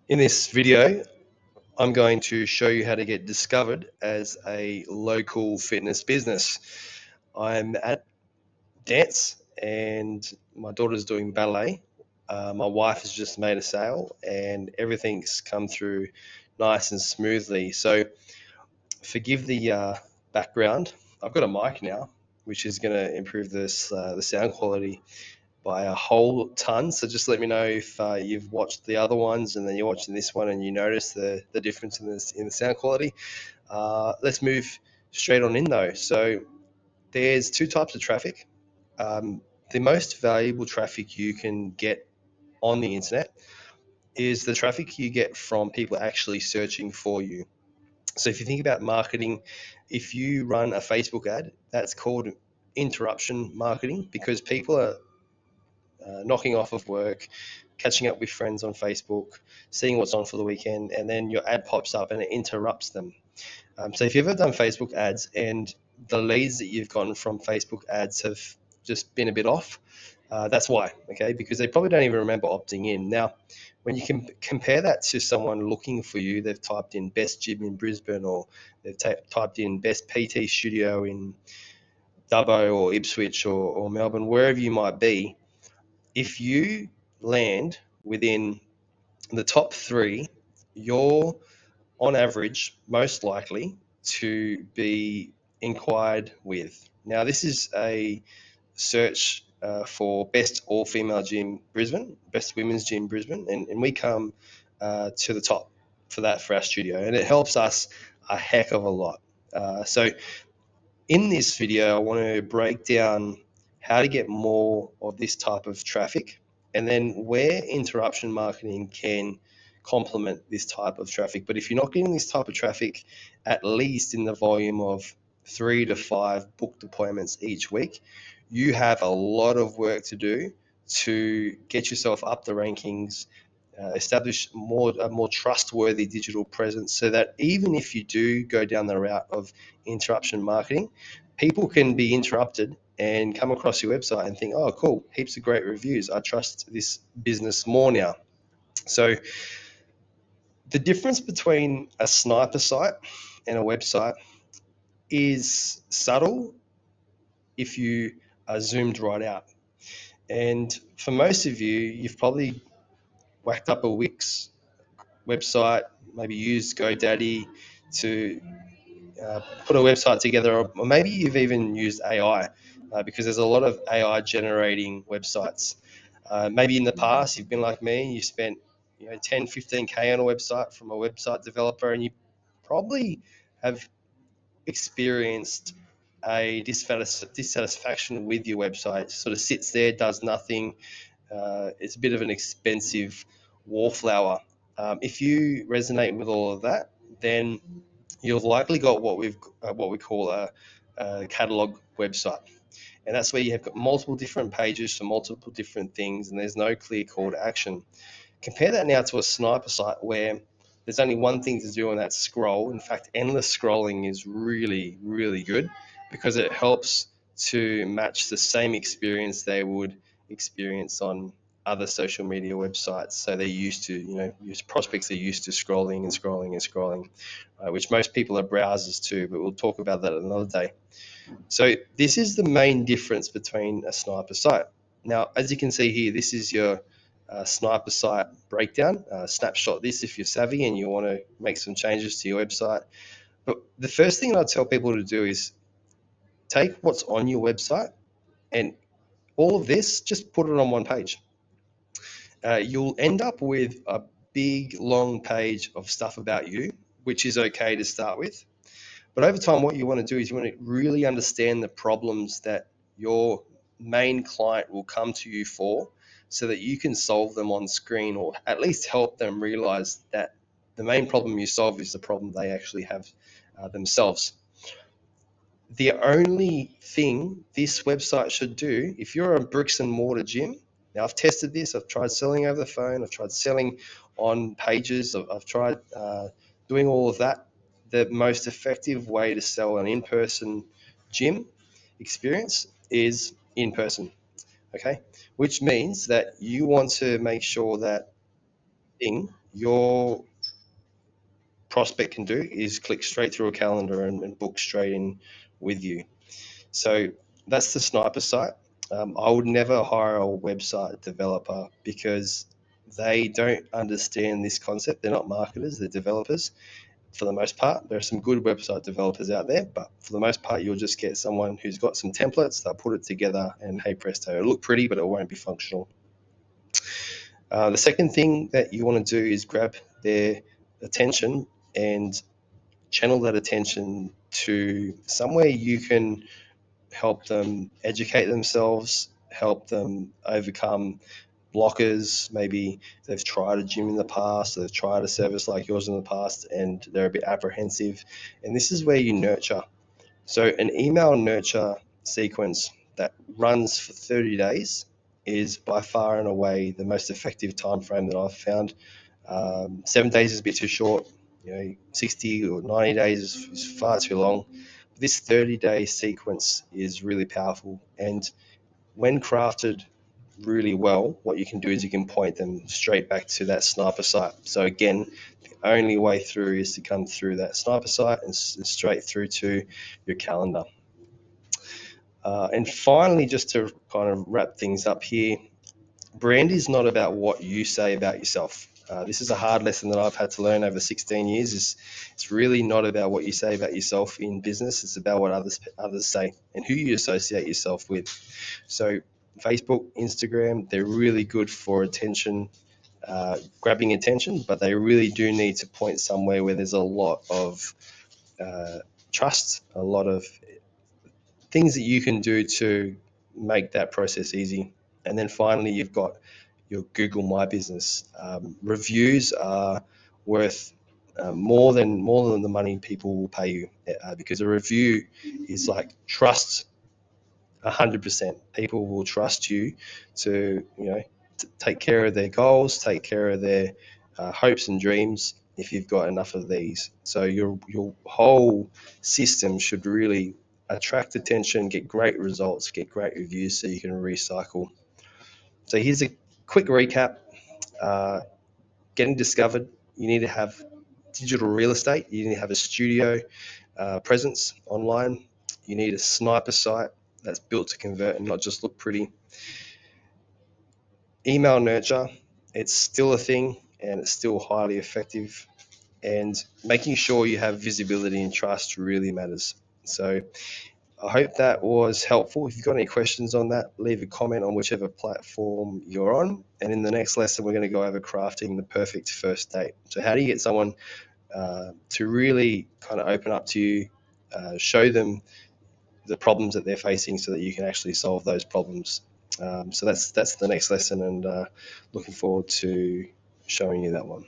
In this video, I'm going to show you how to get discovered as a local fitness business. I'm at dance and my daughter's doing ballet. My wife has just made a sale and everything's come through nice and smoothly. So forgive the background. I've got a mic now, which is going to improve the sound quality by a whole ton. So just let me know if you've watched the other ones and then you're watching this one and you notice the difference in the sound quality. Let's move straight on in though. So there's two types of traffic. The most valuable traffic you can get on the internet is the traffic you get from people actually searching for you. So if you think about marketing, if you run a Facebook ad, that's called interruption marketing because people are knocking off of work, catching up with friends on Facebook, seeing what's on for the weekend, and then your ad pops up and it interrupts them. So if you've ever done Facebook ads and the leads that you've gotten from Facebook ads have just been a bit off, that's why, okay? Because they probably don't even remember opting in. Now, when you can compare that to someone looking for you, they've typed in best gym in Brisbane or they've typed in best PT studio in Dubbo or Ipswich or Melbourne, wherever you might be. If you land within the top three, you're on average most likely to be inquired with. Now, this is a search for best all female gym Brisbane, best women's gym Brisbane, and we come to the top for that for our studio, and it helps us a heck of a lot. So, in this video, I want to break down how to get more of this type of traffic and then where interruption marketing can complement this type of traffic. But if you're not getting this type of traffic, at least in the volume of 3 to 5 booked appointments each week, you have a lot of work to do to get yourself up the rankings, establish a more trustworthy digital presence so that even if you do go down the route of interruption marketing, people can be interrupted and come across your website and think, oh, cool, heaps of great reviews. I trust this business more now. So the difference between a sniper site and a website is subtle if you are zoomed right out. And for most of you, you've probably whacked up a Wix website, maybe used GoDaddy to put a website together, or maybe you've even used AI because there's a lot of AI generating websites. Maybe in the past you've been like me, you spent 10, 15K on a website from a website developer, and you probably have experienced a dissatisfaction with your website. It sort of sits there, does nothing. It's a bit of an expensive wallflower. If you resonate with all of that, then you've likely got what we call a catalog website, and that's where you have got multiple different pages for multiple different things, and there's no clear call to action. Compare that now to a sniper site where there's only one thing to do, and that's scroll. In fact, endless scrolling is really, really good because it helps to match the same experience they would experience on other social media websites. So they're used to, prospects are used to scrolling and scrolling and scrolling, which most people are browsers too, but we'll talk about that another day. So this is the main difference between a sniper site. Now, as you can see here, this is your sniper site breakdown. Snapshot this if you're savvy and you want to make some changes to your website. But the first thing I tell people to do is take what's on your website and all of this, just put it on one page. You'll end up with a big, long page of stuff about you, which is okay to start with. But over time, what you want to do is you want to really understand the problems that your main client will come to you for so that you can solve them on screen or at least help them realize that the main problem you solve is the problem they actually have themselves. The only thing this website should do, if you're a bricks and mortar gym, now I've tested this, I've tried selling over the phone, I've tried selling on pages, I've tried doing all of that. The most effective way to sell an in-person gym experience is in person, okay? Which means that you want to make sure that thing your prospect can do is click straight through a calendar and book straight in with you. So that's the sniper site. I would never hire a website developer because they don't understand this concept. They're not marketers, they're developers for the most part. There are some good website developers out there, but for the most part, you'll just get someone who's got some templates, they'll put it together, and hey presto, it'll look pretty, but it won't be functional. The second thing that you want to do is grab their attention and channel that attention to somewhere you can help them educate themselves, help them overcome blockers. Maybe they've tried a gym in the past, they've tried a service like yours in the past, and they're a bit apprehensive. And this is where you nurture. So, an email nurture sequence that runs for 30 days is by far and away the most effective time frame that I've found. 7 days is a bit too short. 60 or 90 days is far too long. This 30-day sequence is really powerful, and when crafted really well, what you can do is you can point them straight back to that sniper site. So again, the only way through is to come through that sniper site and straight through to your calendar. And finally, just to kind of wrap things up here, brand is not about what you say about yourself. This is a hard lesson that I've had to learn over 16 years. It's really not about what you say about yourself in business. It's about what others say and who you associate yourself with. So Facebook, Instagram, they're really good for attention, grabbing attention, but they really do need to point somewhere where there's a lot of trust, a lot of things that you can do to make that process easy. And then finally, you've got your Google My Business. Reviews are worth more than the money people will pay you, because a review is like trust. 100%. People will trust you to, to take care of their goals, take care of their hopes and dreams if you've got enough of these. So your whole system should really attract attention, get great results, get great reviews so you can recycle. So here's a quick recap. Uh, Getting discovered, you need to have digital real estate, you need to have a studio presence online, you need a sniper site that's built to convert and not just look pretty. Email nurture, it's still a thing and it's still highly effective. And making sure you have visibility and trust really matters. So I hope that was helpful. If you've got any questions on that, leave a comment on whichever platform you're on. And in the next lesson, we're going to go over crafting the perfect first date. So how do you get someone to really kind of open up to you, show them the problems that they're facing so that you can actually solve those problems. So that's the next lesson, and looking forward to showing you that one.